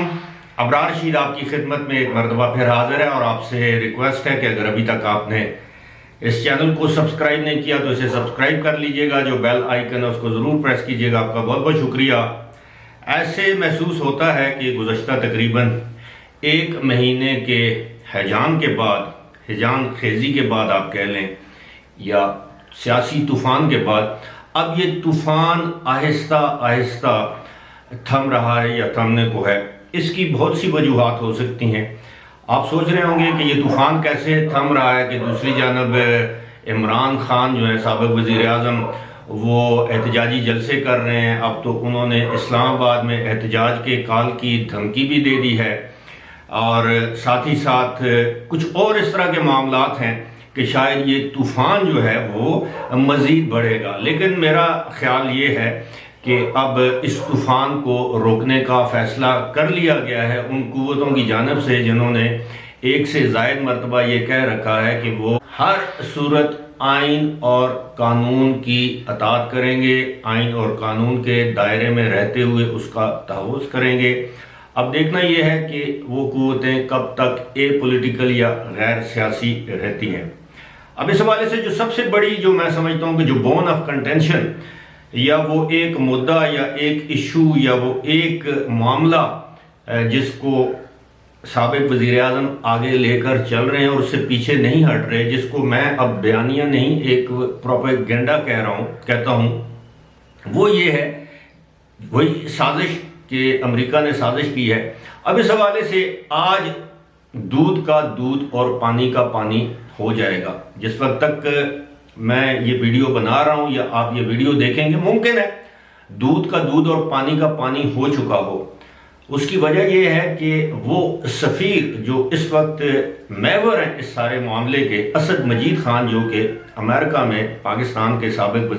علیکم. ابرار رشید آپ کی خدمت میں ایک مرتبہ پھر حاضر ہے اور آپ سے ریکویسٹ ہے کہ اگر ابھی تک آپ نے اس چینل کو سبسکرائب نہیں کیا تو اسے سبسکرائب کر لیجئے گا. جو بیل آئیکن ہے اس کو ضرور پریس کیجئے گا. آپ کا بہت بہت شکریہ. ایسے محسوس ہوتا ہے کہ گزشتہ تقریباً ایک مہینے کے ہیجان کے بعد، ہیجان خیزی کے بعد آپ کہہ لیں، یا سیاسی طوفان کے بعد، اب یہ طوفان آہستہ آہستہ تھم رہا ہے یا تھمنے کو ہے. اس کی بہت سی وجوہات ہو سکتی ہیں. آپ سوچ رہے ہوں گے کہ یہ طوفان کیسے تھم رہا ہے کہ دوسری جانب عمران خان جو ہے سابق وزیر اعظم، وہ احتجاجی جلسے کر رہے ہیں. اب تو انہوں نے اسلام آباد میں احتجاج کے کال کی دھمکی بھی دے دی ہے، اور ساتھ ہی ساتھ کچھ اور اس طرح کے معاملات ہیں کہ شاید یہ طوفان جو ہے وہ مزید بڑھے گا. لیکن میرا خیال یہ ہے کہ اب اس طوفان کو روکنے کا فیصلہ کر لیا گیا ہے ان قوتوں کی جانب سے جنہوں نے ایک سے زائد مرتبہ یہ کہہ رکھا ہے کہ وہ ہر صورت آئین اور قانون کی اطاعت کریں گے، آئین اور قانون کے دائرے میں رہتے ہوئے اس کا تحفظ کریں گے. اب دیکھنا یہ ہے کہ وہ قوتیں کب تک اے پولیٹیکل یا غیر سیاسی رہتی ہیں. اب اس حوالے سے جو سب سے بڑی جو میں سمجھتا ہوں کہ جو بون آف کنٹینشن، یا وہ ایک مدعا یا ایک ایشو یا وہ ایک معاملہ جس کو سابق وزیر اعظم آگے لے کر چل رہے ہیں اور اس سے پیچھے نہیں ہٹ رہے، جس کو میں اب بیانیہ نہیں ایک پروپیگنڈا کہتا ہوں، وہ یہ ہے، وہی سازش کہ امریکہ نے سازش کی ہے. اب اس حوالے سے آج دودھ کا دودھ اور پانی کا پانی ہو جائے گا. جس وقت تک میں یہ ویڈیو بنا رہا ہوں یا آپ یہ ویڈیو دیکھیں گے، ممکن ہے دودھ کا دودھ اور پانی کا پانی ہو چکا ہو. اس کی وجہ یہ ہے کہ وہ سفیر جو اس وقت محور ہیں اس سارے معاملے کے، اسد مجید خان، جو کہ امریکہ میں پاکستان کے سابق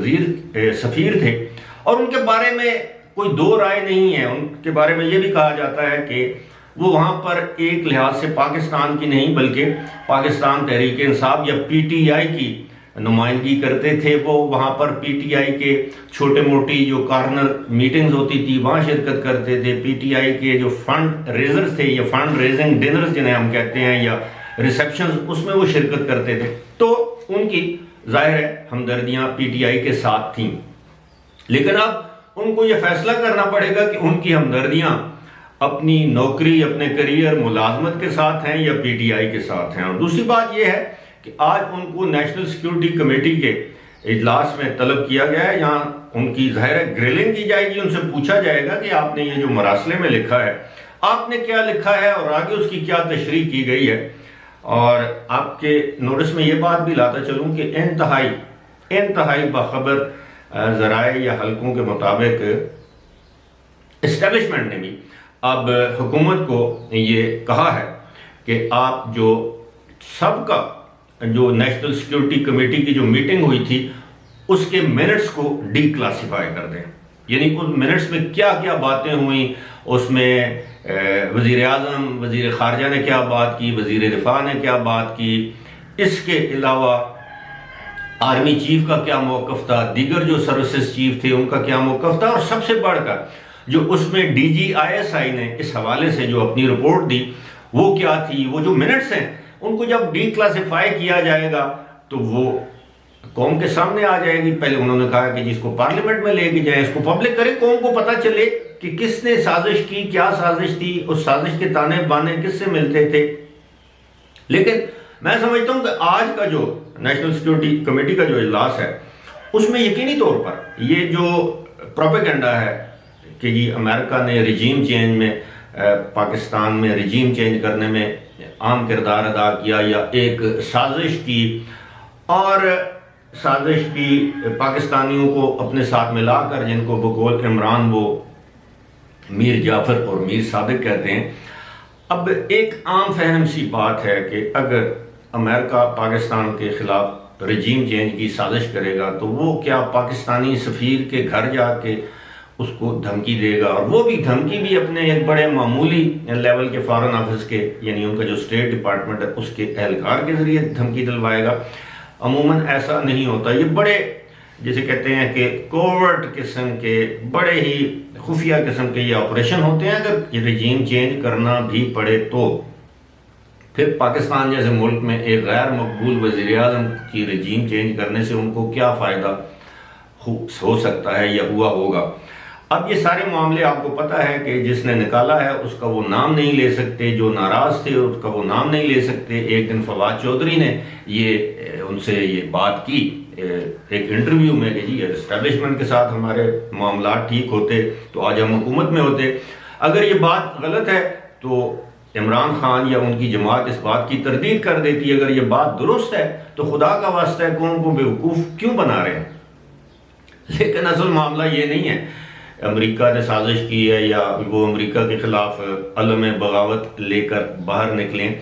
سفیر تھے، اور ان کے بارے میں کوئی دو رائے نہیں ہے. ان کے بارے میں یہ بھی کہا جاتا ہے کہ وہ وہاں پر ایک لحاظ سے پاکستان کی نہیں بلکہ پاکستان تحریک انصاف یا پی ٹی آئی کی نمائندگی کرتے تھے. وہ وہاں پر پی ٹی آئی کے چھوٹے موٹی جو کارنر میٹنگز ہوتی تھی وہاں شرکت کرتے تھے. پی ٹی آئی کے جو فنڈ ریزرز تھے یا فنڈ ریزنگ ڈنرز جنہیں ہم کہتے ہیں یا ریسیپشنز، اس میں وہ شرکت کرتے تھے. تو ان کی ظاہر ہے ہمدردیاں پی ٹی آئی کے ساتھ تھیں. لیکن اب ان کو یہ فیصلہ کرنا پڑے گا کہ ان کی ہمدردیاں اپنی نوکری، اپنے کریئر، ملازمت کے ساتھ ہیں یا پی ٹی آئی کے ساتھ ہیں. اور دوسری بات یہ ہے کہ آج ان کو نیشنل سیکیورٹی کمیٹی کے اجلاس میں طلب کیا گیا ہے. یہاں ان کی ظاہر گریلنگ کی جائے گی. ان سے پوچھا جائے گا کہ آپ نے یہ جو مراسلے میں لکھا ہے، آپ نے کیا لکھا ہے اور آگے اس کی کیا تشریح کی گئی ہے. اور آپ کے نوٹس میں یہ بات بھی لاتا چلوں کہ انتہائی باخبر ذرائع یا حلقوں کے مطابق اسٹیبلشمنٹ نے بھی اب حکومت کو یہ کہا ہے کہ آپ جو سب کا جو نیشنل سیکیورٹی کمیٹی کی جو میٹنگ ہوئی تھی اس کے منٹس کو ڈی کلاسیفائی کر دیں. یعنی اس منٹس میں کیا کیا باتیں ہوئیں، اس میں وزیر اعظم، وزیر خارجہ نے کیا بات کی، وزیر دفاع نے کیا بات کی، اس کے علاوہ آرمی چیف کا کیا موقف تھا، دیگر جو سروسز چیف تھے ان کا کیا موقف تھا، اور سب سے بڑھ کر جو اس میں D G I S I نے اس حوالے سے جو اپنی رپورٹ دی وہ کیا تھی. وہ جو منٹس ہیں ان کو جب ڈی کلاسیفائی کیا جائے گا تو وہ قوم کے سامنے آ جائے گی. پہلے انہوں نے کہا کہ جس کو پارلیمنٹ میں لے کے جائیں، اس کو پبلک کریں، قوم کو پتہ چلے کہ کس نے سازش کی، کیا سازش تھی، اس سازش کے تانے بانے کس سے ملتے تھے. لیکن میں سمجھتا ہوں کہ آج کا جو نیشنل سیکیورٹی کمیٹی کا جو اجلاس ہے اس میں یقینی طور پر یہ جو پروپیگنڈا ہے کہ جی امریکہ نے رجیم چینج میں، پاکستان میں رجیم چینج کرنے میں اہم کردار ادا کیا یا ایک سازش کی، اور سازش کی پاکستانیوں کو اپنے ساتھ ملا کر، جن کو بقول عمران وہ میر جعفر اور میر صادق کہتے ہیں. اب ایک عام فہم سی بات ہے کہ اگر امریکہ پاکستان کے خلاف رجیم چینج کی سازش کرے گا تو وہ کیا پاکستانی سفیر کے گھر جا کے اس کو دھمکی دے گا، اور وہ بھی دھمکی بھی اپنے ایک بڑے معمولی لیول کے فارن آفس کے، یعنی ان کا جو اسٹیٹ ڈپارٹمنٹ ہے اس کے اہلکار کے ذریعے دھمکی دلوائے گا. عموماً ایسا نہیں ہوتا. یہ بڑے جسے کہتے ہیں کہ کوورٹ قسم کے بڑے ہی خفیہ قسم کے یہ آپریشن ہوتے ہیں. اگر یہ رجیم چینج کرنا بھی پڑے تو پھر پاکستان جیسے ملک میں ایک غیر مقبول وزیر اعظم کی رجیم چینج کرنے سے ان کو کیا فائدہ ہو سکتا ہے یا ہوا ہوگا. اب یہ سارے معاملے آپ کو پتہ ہے کہ جس نے نکالا ہے اس کا وہ نام نہیں لے سکتے، جو ناراض تھے اس کا وہ نام نہیں لے سکتے. ایک دن فواد چودھری نے ان سے یہ بات کی ایک انٹرویو میں کہ جی اسٹیبلشمنٹ کے ساتھ ہمارے معاملات ٹھیک ہوتے تو آج ہم حکومت میں ہوتے. اگر یہ بات غلط ہے تو عمران خان یا ان کی جماعت اس بات کی تردید کر دیتی. اگر یہ بات درست ہے تو خدا کا واسطہ ہے قوم کو بیوقوف کیوں بنا رہے ہیں. لیکن اصل معاملہ یہ نہیں ہے امریکہ نے سازش کی ہے یا وہ امریکہ کے خلاف علم بغاوت لے کر باہر نکلیں.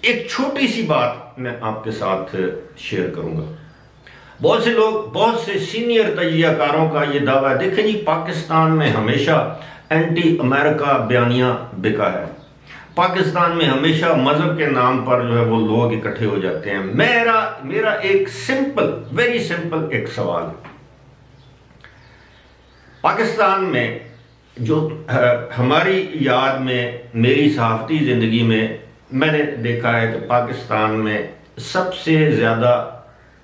ایک چھوٹی سی بات میں آپ کے ساتھ شیئر کروں گا. بہت سے لوگ، بہت سے سینئر تجزیہ کاروں کا یہ دعویٰ ہے دیکھیں جی پاکستان میں ہمیشہ اینٹی امریکہ بیانیہ بکا ہے، پاکستان میں ہمیشہ مذہب کے نام پر جو ہے وہ لوگ اکٹھے ہو جاتے ہیں. میرا ایک سمپل، ویری سمپل ایک سوال ہے. پاکستان میں جو ہماری یاد میں، میری صحافتی زندگی میں نے دیکھا ہے کہ پاکستان میں سب سے زیادہ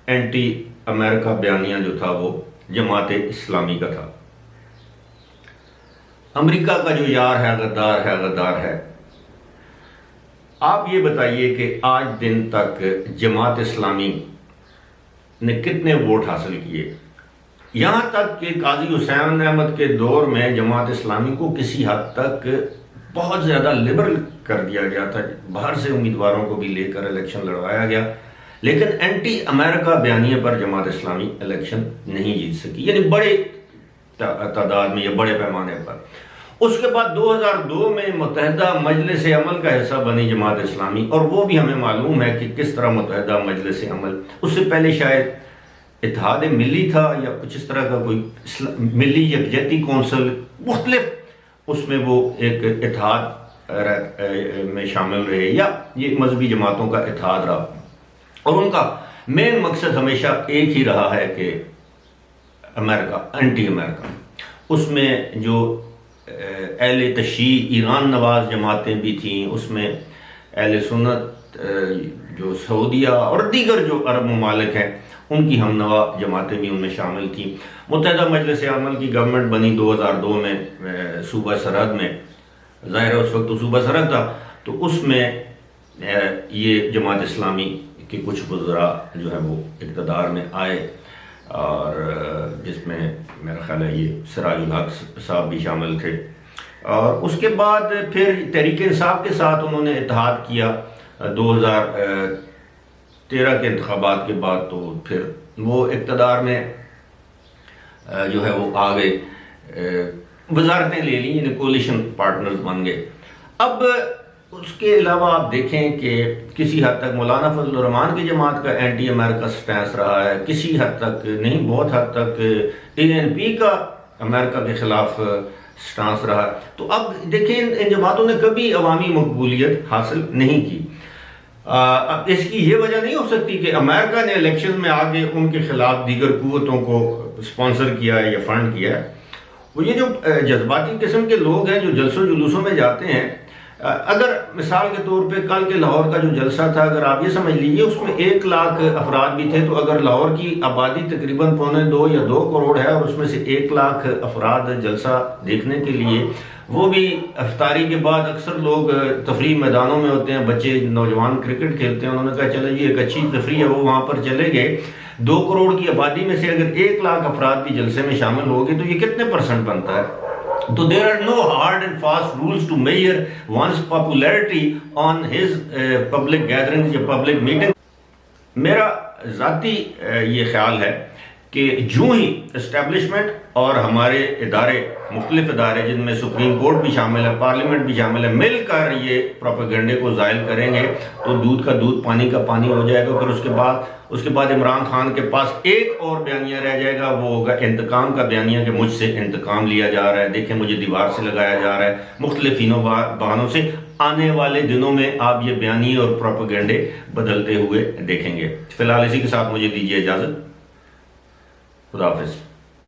اینٹی امریکہ بیانیہ جو تھا وہ جماعت اسلامی کا تھا. امریکہ کا جو یار ہے غدار ہے. آپ یہ بتائیے کہ آج دن تک جماعت اسلامی نے کتنے ووٹ حاصل کیے. یہاں تک کہ قاضی حسین احمد کے دور میں جماعت اسلامی کو کسی حد تک بہت زیادہ لبرل کر دیا گیا تھا، باہر سے امیدواروں کو بھی لے کر الیکشن لڑوایا گیا، لیکن اینٹی امریکہ بیانیہ پر جماعت اسلامی الیکشن نہیں جیت سکی، یعنی بڑے تعداد میں یا بڑے پیمانے پر. اس کے بعد 2002 میں متحدہ مجلس عمل کا حصہ بنی جماعت اسلامی، اور وہ بھی ہمیں معلوم ہے کہ کس طرح متحدہ مجلس عمل، اس سے پہلے شاید اتحاد ملی تھا یا کچھ اس طرح کا کوئی ملی یکجہتی کونسل، مختلف اس میں وہ ایک اتحاد میں شامل رہے، یا یہ مذہبی جماعتوں کا اتحاد رہا، اور ان کا مین مقصد ہمیشہ ایک ہی رہا ہے کہ امریکہ، اینٹی امریکہ. اس میں جو اہل تشیع ایران نواز جماعتیں بھی تھیں، اس میں اہل سنت جو سعودیہ اور دیگر جو عرب ممالک ہیں ان کی ہم نوا جماعتیں بھی ان میں شامل تھیں. متحدہ مجلس عمل کی گورنمنٹ بنی 2002 میں صوبہ سرحد میں، ظاہر ہے اس وقت تو صوبہ سرحد تھا، تو اس میں یہ جماعت اسلامی کے کچھ وزراء جو ہے وہ اقتدار میں آئے، اور جس میں میرا خیال ہے یہ سراج الحق صاحب بھی شامل تھے. اور اس کے بعد پھر تحریک انصاف کے ساتھ انہوں نے اتحاد کیا 2013 کے انتخابات کے بعد، تو پھر وہ اقتدار میں جو ہے وہ آ گئے، وزارتیں لے لیں، یعنی کولیشن پارٹنرز بن گئے. اب اس کے علاوہ آپ دیکھیں کہ کسی حد تک مولانا فضل الرحمان کی جماعت کا اینٹی امریکہ سٹینس رہا ہے، کسی حد تک نہیں، بہت حد تک ANP کا امریکہ کے خلاف سٹانس رہا. تو اب دیکھیں ان جماعتوں نے کبھی عوامی مقبولیت حاصل نہیں کی. اب اس کی یہ وجہ نہیں ہو سکتی کہ امریکہ نے الیکشن میں آگے ان کے خلاف دیگر قوتوں کو سپانسر کیا ہے یا فنڈ کیا ہے. وہ یہ جو جذباتی قسم کے لوگ ہیں جو جلسوں جلوسوں میں جاتے ہیں، اگر مثال کے طور پہ کل کے لاہور کا جو جلسہ تھا، اگر آپ یہ سمجھ لیجئے اس میں 1 لاکھ افراد بھی تھے، تو اگر لاہور کی آبادی تقریباً 1.25 یا 2 کروڑ ہے، اور اس میں سے 1 لاکھ افراد جلسہ دیکھنے کے لیے، وہ بھی افطاری کے بعد اکثر لوگ تفریح میدانوں میں ہوتے ہیں، بچے نوجوان کرکٹ کھیلتے ہیں، انہوں نے کہا چلو یہ ایک اچھی تفریح ہے، وہ وہاں پر چلے گئے. 2 کروڑ کی آبادی میں سے اگر 1 لاکھ افراد بھی جلسے میں شامل ہو گئے تو یہ کتنے % بنتا ہے؟ تو there are no hard and fast rules to measure one's popularity on his public gatherings یا public meetings. میرا ذاتی یہ خیال ہے کہ جو ہی اسٹیبلشمنٹ اور ہمارے ادارے، مختلف ادارے جن میں سپریم کورٹ بھی شامل ہے، پارلیمنٹ بھی شامل ہے، مل کر یہ پروپیگنڈے کو زائل کریں گے تو دودھ کا دودھ پانی کا پانی ہو جائے گا. پھر اس کے بعد عمران خان کے پاس ایک اور بیانیہ رہ جائے گا، وہ ہوگا انتقام کا بیانیہ کہ مجھ سے انتقام لیا جا رہا ہے، دیکھیں مجھے دیوار سے لگایا جا رہا ہے، مختلف بہانوں سے. آنے والے دنوں میں آپ یہ بیانیے اور پروپیگنڈے بدلتے ہوئے دیکھیں گے. فی الحال اسی کے ساتھ مجھے دیجیے اجازت. خدا حافظ.